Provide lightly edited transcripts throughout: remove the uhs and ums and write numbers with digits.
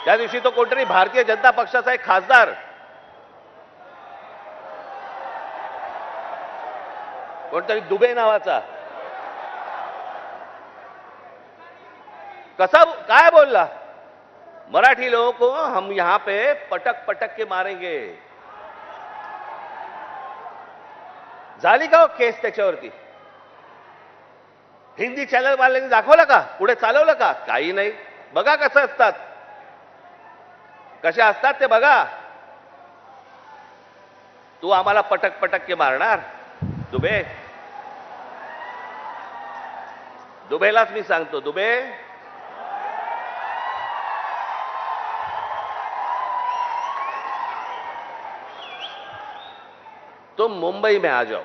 त्या दिवशी तो कोणतरी भारतीय जनता पक्षाचा एक खासदार कोणतरी दुबे नावाचा कसा काय बोलला, मराठी लोगों को हम यहां पे पटक पटक के मारेंगे. झाली का हो केस त्याच्यावरती? हिंदी चॅनल वाल्यांनी दाखवलं का? पुढे चालवलं का? काही नाही. बघा कसं असतात, कसे असतात ते बघा. तू आम्हाला पटक पटक के मारणार दुबे? दुबेलाच मी सांगतो, दुबे तुम मुंबई में आ जाओ.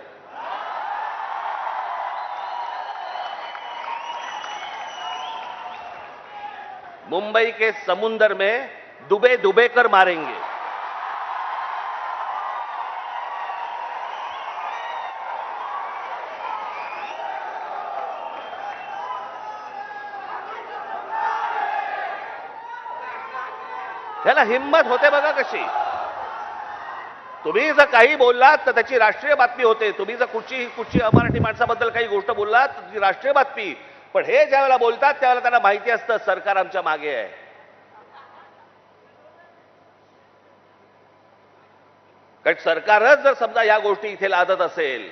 मुंबई के समुंदर में डुबे डुबे कर मारेंगे. त्याला हिम्मत होते बघा कशी. तुम्ही जर काही बोललात तर त्याची राष्ट्रीय बातमी होते. तुम्ही जर कुठची अमराठी माणसाबद्दल काही गोष्ट बोललात तर ती राष्ट्रीय बातमी. पण हे ज्यावेळेला बोलतात त्यावेळेला त्यांना माहिती असतं सरकार आमच्या मागे आहे. कारण सरकारच जर समजा या गोष्टी इथे लादत असेल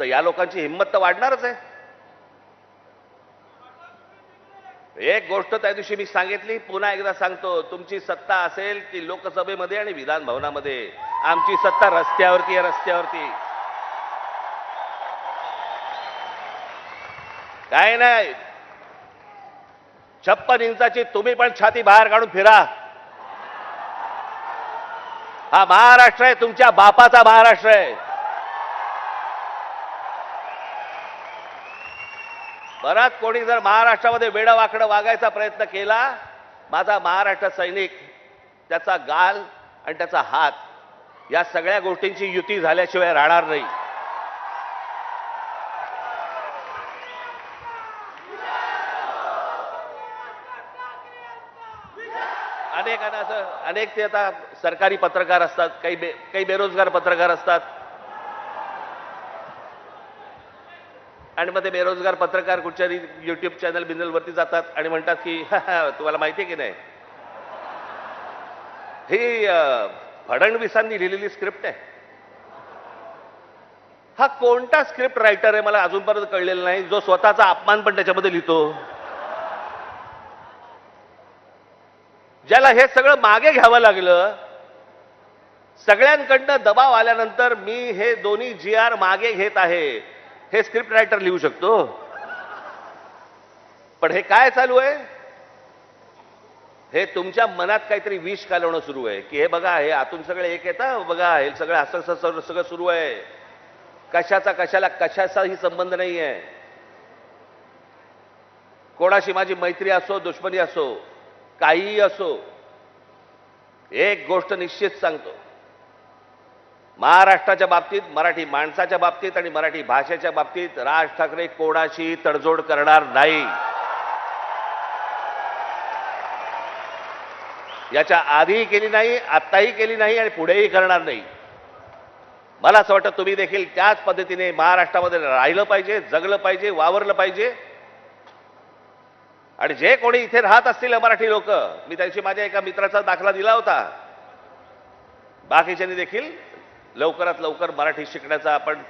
तर या लोकांची हिंमत तर वाढणारच आहे. एक गोष्ट त्या दिवशी मी सांगितली, पुन्हा एकदा सांगतो, तुमची सत्ता असेल ती लोकसभेमध्ये आणि विधान भवनामध्ये. आमची सत्ता रस्त्यावरती आहे, रस्त्यावरती. काय नाही, 56 इंचाची तुम्ही पण छाती बाहेर काढून फिरा. हा महाराष्ट्र आहे, तुमच्या बापाचा महाराष्ट्र आहे. बराच कोणी जर महाराष्ट्रामध्ये वेडं वाकडं वागायचा प्रयत्न केला, माझा महाराष्ट्र सैनिक त्याचा गाल आणि त्याचा हात या सगळ्या गोष्टींची युती झाल्याशिवाय राहणार नाही. अनेकांना असं, अनेक ते आता सरकारी पत्रकार असतात, काही बेरोजगार पत्रकार असतात. आणि मग ते बेरोजगार पत्रकार कुठच्या युट्यूब चॅनल बिनलवरती जातात आणि म्हणतात की तुम्हाला माहिती आहे की नाही, ही फडणवीसांनी लिहिलेली स्क्रिप्ट आहे. हा कोणता स्क्रिप्ट रायटर आहे मला अजूनपर्यंत कळलेला नाही, जो स्वतःचा अपमान पण त्याच्यामध्ये लिहितो. ज्याला हे सगळं मागे घ्यावं लागलं, सगळ्यांकडनं दबाव आल्यानंतर मी हे दोन्ही GR मागे घेत आहे, हे स्क्रिप्ट रायटर लिहू शकतो. पण हे काय चालू आहे? हे तुमच्या मनात काहीतरी विष कालवणं सुरू आहे की हे बघा, हे आतून सगळे एक येतं बघा, हे सगळं असं सगळं सुरू आहे. कशाचा कशाला कशाचाही संबंध नाही आहे. कोणाशी माझी मैत्री असो, दुश्मनी असो, काहीही असो, एक गोष्ट निश्चित सांगतो, महाराष्ट्राच्या बाबतीत, मराठी माणसाच्या बाबतीत आणि मराठी भाषेच्या बाबतीत राज ठाकरे कोणाशी तडजोड करणार नाही. याच्या आधीही केली नाही, आत्ताही केली नाही आणि पुढेही करणार नाही. मला असं वाटतं तुम्ही देखील त्याच पद्धतीने महाराष्ट्रामध्ये राहिलं पाहिजे, जगलं पाहिजे, वावरलं पाहिजे. आणि जे कोणी इथे राहत असतील मराठी लोक, मी त्याशी माझ्या एका मित्राचा दाखला दिला होता, बाकीच्यांनी देखील लवकरात लवकर मराठी शिकण्याचा आपण